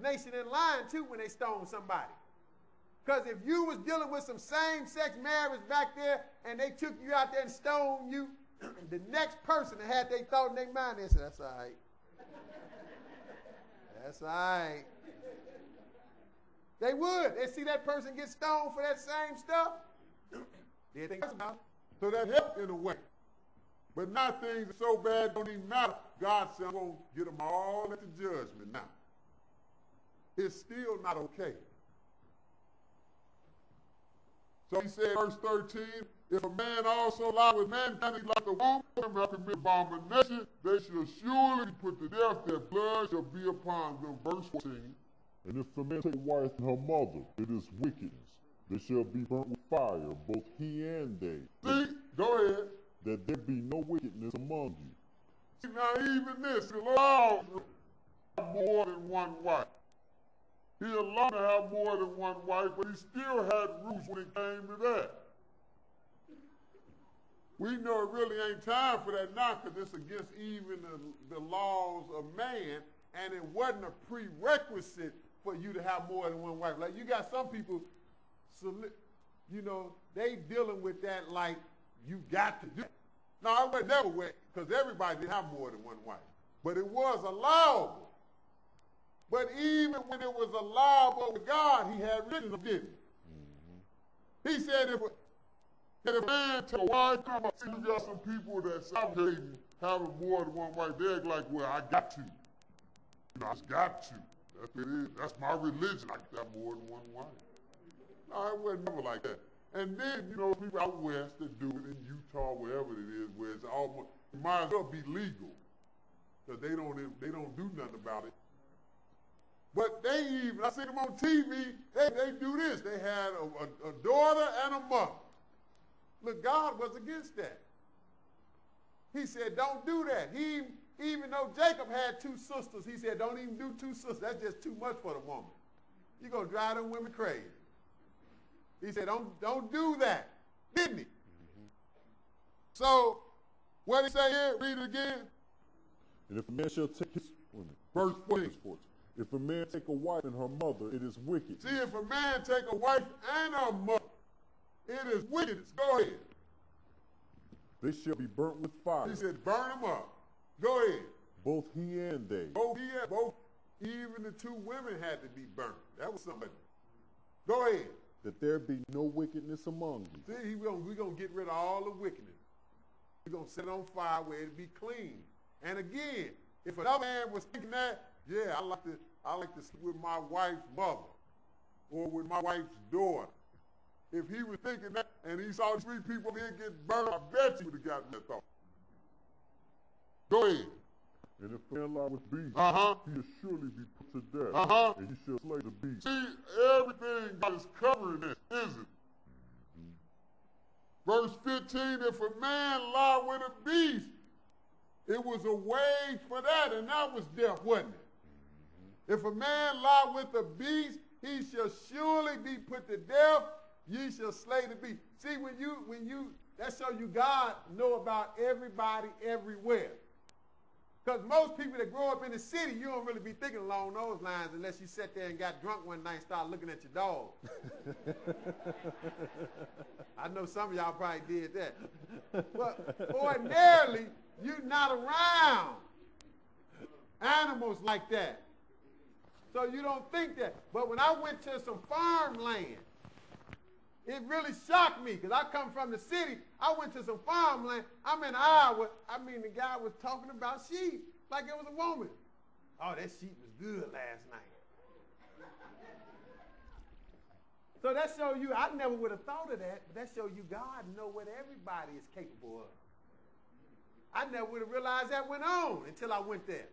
nation in line, too, when they stoned somebody. Because if you was dealing with some same-sex marriage back there and they took you out there and stoned you, the next person that had they thought in their mind, they said, that's all right. That's all right. They would. They see that person get stoned for that same stuff. They think about it. So that helped in a way. But now things are so bad, don't even matter. God said, I'm going to get them all at the judgment now. It's still not okay. So he said, verse 13, if a man also lie with mankind like a woman and commit abomination, they shall surely be put to death, their blood shall be upon them. Verse 14. And if a man take a wife and her mother, it is wickedness. They shall be burnt with fire, both he and they. See? Go ahead. That there be no wickedness among you. See, now even this, the Lord have more than one wife. He allowed to have more than one wife, but he still had rules when it came to that. We know it really ain't time for that now because it's against even the laws of man, and it wasn't a prerequisite for you to have more than one wife. Like you got some people, you know, they dealing with that like you got to do it. No, I would never went because everybody didn't have more than one wife. But it was allowable. But even when it was allowable with God, he had religions of it. He said if a man take a wife, you got some people that's advocating having more than one wife, they're like, well, I got to. You know, I just got to. That's what it is. That's my religion. I got more than one wife. No, it wasn't never like that. And then, you know, people out west that do it in Utah, wherever it is, where it's almost, it might as well be legal. Because they don't do nothing about it. But they even, I see them on TV, they do this. They had a daughter and a mother. Look, God was against that. He said, don't do that. Even though Jacob had two sisters, he said, don't even do two sisters. That's just too much for the woman. You're going to drive them women crazy. He said, don't do that. Didn't he? Mm-hmm. So, what did he say here? Read it again. And if a man shall take his... Verse 14. If a man take a wife and her mother, it is wicked. See, if a man take a wife and her mother, it is wicked. Go ahead. They shall be burnt with fire. He said, burn them up. Go ahead. Both he and they. Both, even the two women had to be burnt. That was somebody. Go ahead. That there be no wickedness among you. See, we're going to get rid of all the wickedness. We're going to set it on fire where it be clean. And again, if another man was thinking that, yeah, I like to sleep with my wife's mother or with my wife's daughter. If he was thinking that and he saw 3 people here get burned, I bet you would have gotten that thought. Go ahead. And if a man lie with beasts, he shall surely be put to death, and he shall slay the beast. See, everything God is covering this, isn't it? Verse 15, if a man lie with a beast, it was a wage for that, and that was death, wasn't it? If a man lie with a beast, he shall surely be put to death. Ye shall slay the beast. See, when you that shows you God know about everybody everywhere. Because most people that grow up in the city, you don't really be thinking along those lines unless you sat there and got drunk one night and started looking at your dog. I know some of y'all probably did that. But ordinarily, you're not around animals like that. So you don't think that. But when I went to some farmland, it really shocked me because I come from the city. I went to some farmland. I'm in Iowa. I mean, the guy was talking about sheep like it was a woman. Oh, that sheep was good last night. So that shows you, I never would have thought of that, but that shows you God know what everybody is capable of. I never would have realized that went on until I went there.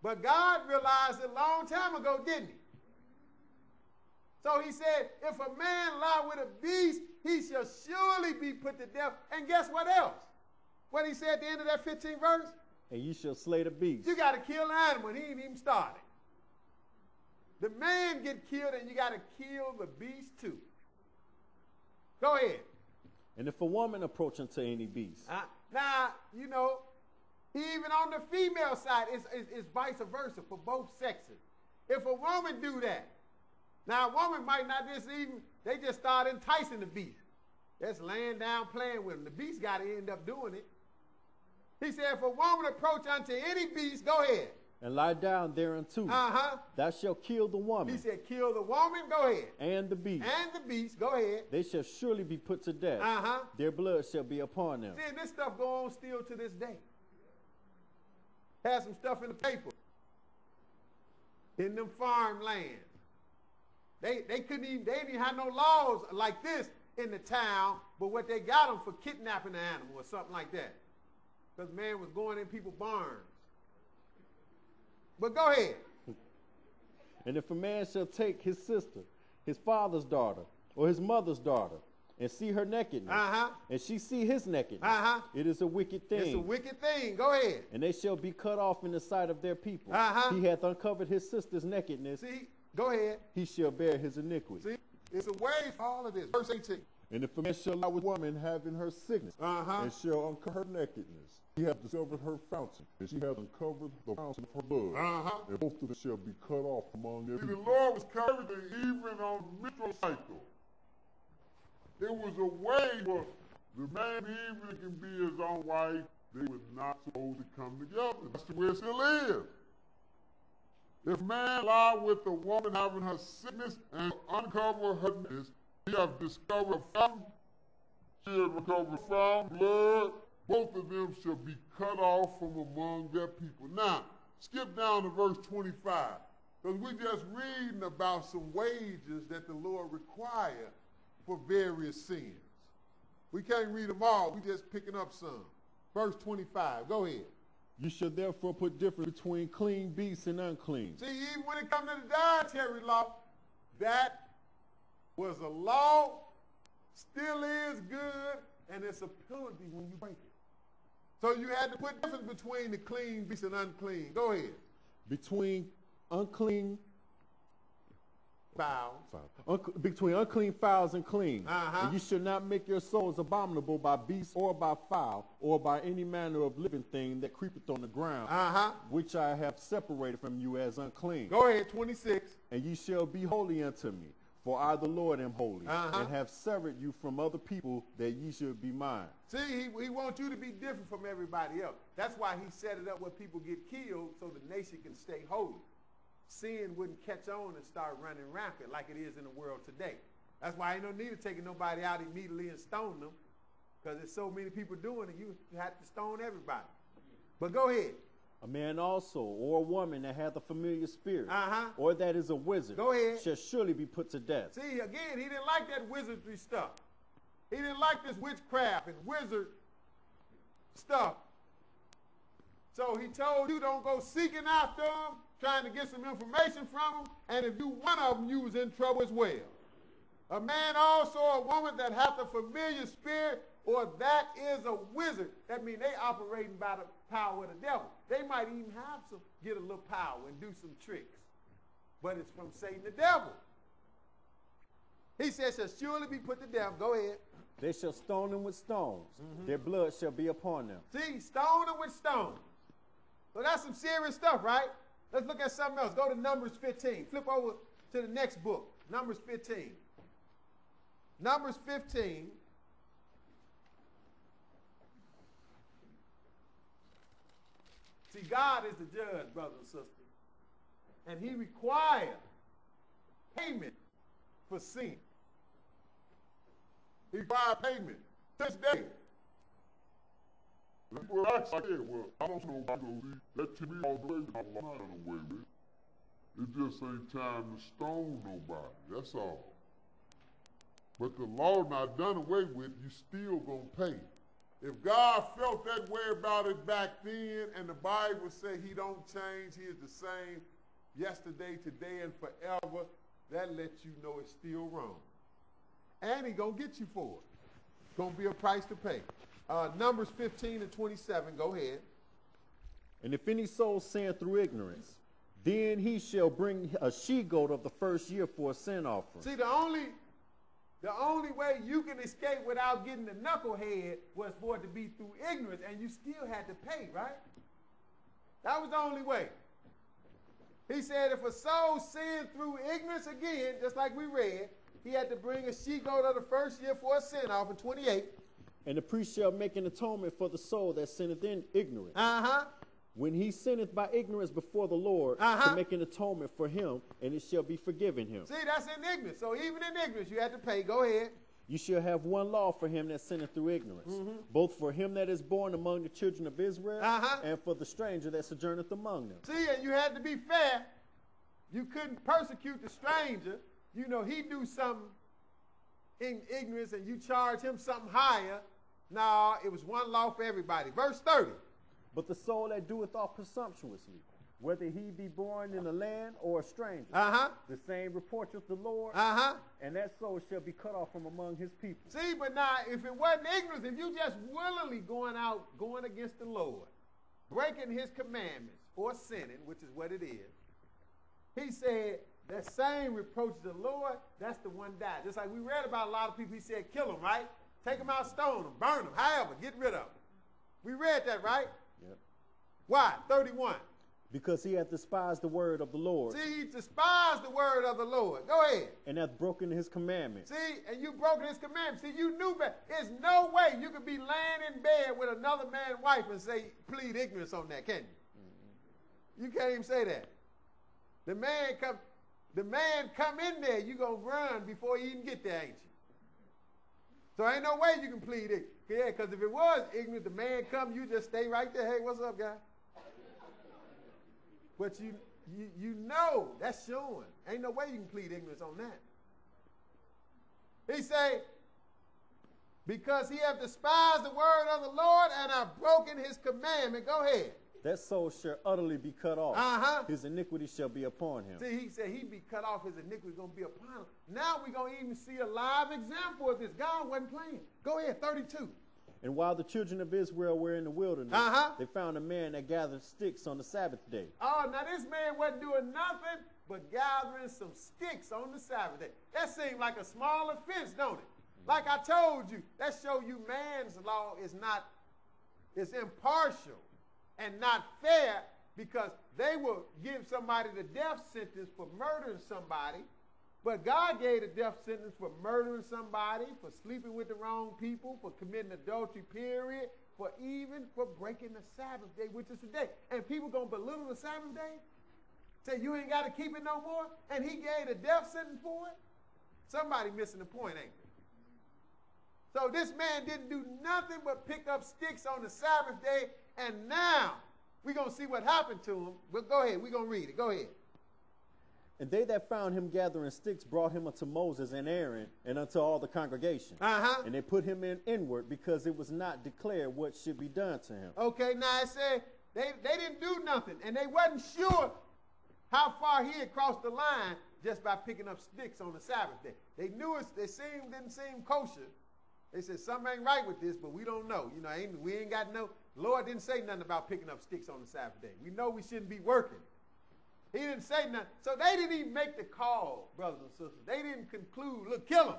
But God realized it a long time ago, didn't he? So he said, if a man lie with a beast, he shall surely be put to death. And guess what else? What he said at the end of that 15th verse? And you shall slay the beast. You got to kill the animal, and he ain't even started. The man get killed, and you got to kill the beast too. Go ahead. And if a woman approach unto any beast. Now, you know, Even on the female side, it's vice versa for both sexes. If a woman do that, now a woman might not just even, they just start enticing the beast. That's laying down playing with him. The beast got to end up doing it. He said, if a woman approach unto any beast, go ahead. And lie down thereunto. Thou shalt kill the woman. He said, kill the woman, go ahead. And the beast. And the beast, go ahead. They shall surely be put to death. Their blood shall be upon them. See, this stuff go on still to this day. Had some stuff in the paper. In them farmlands. They didn't even have no laws like this in the town, but what they got them for kidnapping an animal or something like that. Because man was going in people's barns. But go ahead. And if a man shall take his sister, his father's daughter, or his mother's daughter, and see her nakedness, and she see his nakedness, it is a wicked thing. It's a wicked thing. Go ahead. And they shall be cut off in the sight of their people. He hath uncovered his sister's nakedness. See, go ahead. He shall bear his iniquity. See, it's a way for all of this. Verse 18. And if a man shall lie with a woman having her sickness, and shall uncover her nakedness, he hath discovered her fountain, and she hath uncovered the fountain of her blood, and both of them shall be cut off among their people. The Lord was covering even on the menstrual cycle. It was a way where the man even can be his own wife. They were not supposed to come together. That's the way it still is. If man lie with a woman having her sickness and uncover her nakedness, he have discovered a fountain, she have recovered found blood. Both of them shall be cut off from among their people. Now, skip down to verse 25, because we're just reading about some wages that the Lord requires for various sins. We can't read them all. We're just picking up some. Verse 25. Go ahead. You shall therefore put difference between clean beasts and unclean. See, even when it comes to the dietary law, that was a law, still is good, and it's a penalty when you break it. So you had to put difference between the clean beast and unclean. Go ahead. Between unclean fowls. Between unclean fowls and clean. And you shall not make your souls abominable by beast or by fowl or by any manner of living thing that creepeth on the ground, which I have separated from you as unclean. Go ahead, 26. And ye shall be holy unto me, for I the Lord am holy, and have severed you from other people that ye should be mine. See, he wants you to be different from everybody else. That's why he set it up where people get killed so the nation can stay holy. Sin wouldn't catch on and start running rampant like it is in the world today. That's why ain't no need of taking nobody out immediately and stone them, because there's so many people doing it, you have to stone everybody. But go ahead. A man also, or a woman that hath a familiar spirit, or that is a wizard, go ahead, shall surely be put to death. See, again, he didn't like that wizardry stuff. He didn't like this witchcraft and wizard stuff. So he told you don't go seeking after them, trying to get some information from them, and if you one of them, you was in trouble as well. A man also, a woman that hath a familiar spirit, or that is a wizard. That means they operating by the power of the devil. They might even have some, get a little power and do some tricks. But it's from Satan the devil. He says, shall surely be put to death. Go ahead. They shall stone them with stones. Their blood shall be upon them. See, stone them with stones. So that's some serious stuff, right? Let's look at something else. Go to Numbers 15. Flip over to the next book. Numbers 15. Numbers 15. See, God is the judge, brothers and sisters. And he requires payment for sin. He requires payment this day. Well, I said, well, I don't know why that to me all the way, I'm not away with it. It just ain't time to stone nobody, that's all. But the law not done away with, you still gonna pay. If God felt that way about it back then, and the Bible say he don't change, he is the same yesterday, today, and forever, that lets you know it's still wrong. And he gonna get you for it. Gonna be a price to pay. Numbers 15 and 27, go ahead. And if any soul sin through ignorance, then he shall bring a she-goat of the first year for a sin offering. See, the only way you can escape without getting the knucklehead was for it to be through ignorance, and you still had to pay, right? That was the only way. He said if a soul sinned through ignorance again, just like we read, he had to bring a she-goat of the first year for a sin offering, 28. And the priest shall make an atonement for the soul that sinneth in ignorance. When he sinneth by ignorance before the Lord, to make an atonement for him, and it shall be forgiven him. See, that's in ignorance. So even in ignorance, you have to pay. Go ahead. You shall have one law for him that sinneth through ignorance, both for him that is born among the children of Israel, and for the stranger that sojourneth among them. See, and you had to be fair. You couldn't persecute the stranger. You know, he do something in ignorance, and you charge him something higher. No, it was one law for everybody. Verse 30. But the soul that doeth all presumptuously, whether he be born in the land or a stranger, the same reproacheth the Lord, and that soul shall be cut off from among his people. See, but now, if it wasn't ignorance, if you just willingly going against the Lord, breaking his commandments, or sinning, which is what it is, he said, that same reproaches the Lord, that's the one died. Just like we read about a lot of people, he said, kill them, right? Take them out, stone them, burn them, however, get rid of them. We read that, right? Yep. Why? 31. Because he hath despised the word of the Lord. See, he despised the word of the Lord. Go ahead. And hath broken his commandments. See, and you broken his commandments. See, you knew better. There's no way you could be laying in bed with another man's wife and say, plead ignorance on that, can you? You can't even say that. The man come in there, you going to run before you even get there, ain't you? So ain't no way you can plead ignorance. Yeah, because if it was ignorant, the man come, you just stay right there. Hey, what's up, guy? But you know that's showing. Ain't no way you can plead ignorance on that. He say, because he hath despised the word of the Lord and hath broken his commandment. Go ahead. That soul shall utterly be cut off. His iniquity shall be upon him. See, he said he'd be cut off. His iniquity is going to be upon him. Now we're going to even see a live example of this. God wasn't playing. Go ahead, 32. And while the children of Israel were in the wilderness, they found a man that gathered sticks on the Sabbath day. Oh, now this man wasn't doing nothing but gathering some sticks on the Sabbath day. That seemed like a small offense, don't it? Like I told you, that shows you man's law is impartial and not fair, because they will give somebody the death sentence for murdering somebody, but God gave the death sentence for murdering somebody, for sleeping with the wrong people, for committing adultery, period, for breaking the Sabbath day, which is today. And people going to belittle the Sabbath day? Say you ain't got to keep it no more? And he gave the death sentence for it? Somebody missing the point, ain't they? So this man didn't do nothing but pick up sticks on the Sabbath day, and now we're going to see what happened to him. But go ahead, we're going to read it. Go ahead. And they that found him gathering sticks brought him unto Moses and Aaron and unto all the congregation. And they put him in inward, because it was not declared what should be done to him. Okay, now it said they didn't do nothing, and they wasn't sure how far he had crossed the line just by picking up sticks on the Sabbath day. They knew didn't seem kosher. They said, something ain't right with this, but we don't know. You know, we ain't got no, Lord didn't say nothing about picking up sticks on the Sabbath day. We know we shouldn't be working. He didn't say nothing. So they didn't even make the call, brothers and sisters. They didn't conclude, look, kill him.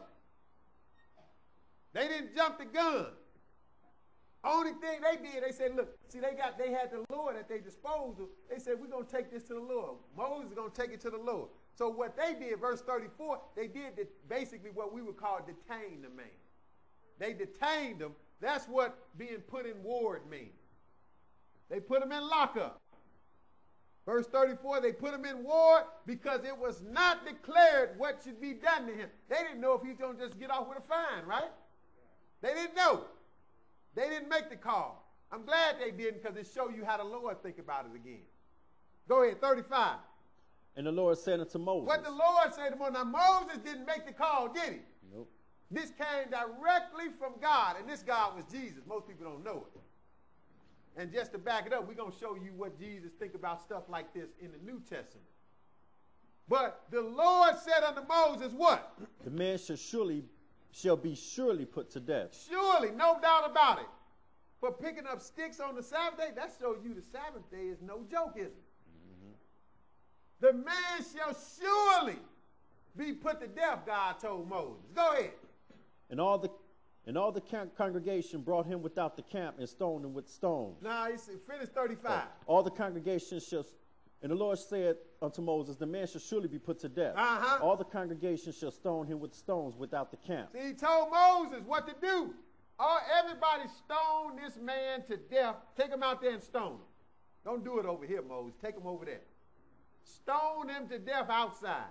They didn't jump the gun. Only thing they did, they said, look, see, they had the Lord at their disposal. They said, we're going to take this to the Lord. Moses is going to take it to the Lord. So what they did, verse 34, they did basically what we would call detain the man. They detained him. That's what being put in ward means. They put him in lockup. Verse 34, they put him in ward because it was not declared what should be done to him. They didn't know if he's going to just get off with a fine, right? They didn't know. They didn't make the call. I'm glad they didn't, because it shows you how the Lord think about it again. Go ahead, 35. And the Lord said unto Moses. What the Lord said to Moses. Now, Moses didn't make the call, did he? Nope. This came directly from God, and this God was Jesus. Most people don't know it. And just to back it up, we're going to show you what Jesus think about stuff like this in the New Testament. But the Lord said unto Moses, what? The man shall be surely put to death. Surely, no doubt about it. For picking up sticks on the Sabbath day, that shows you the Sabbath day is no joke, is it? The man shall surely be put to death, God told Moses. Go ahead. And all And all the congregation brought him without the camp and stoned him with stones. Now, finish 35. All the congregation shall, and the Lord said unto Moses, the man shall surely be put to death. All the congregation shall stone him with stones without the camp. See, he told Moses what to do. Everybody stone this man to death. Take him out there and stone him. Don't do it over here, Moses. Take him over there. Stone him to death outside.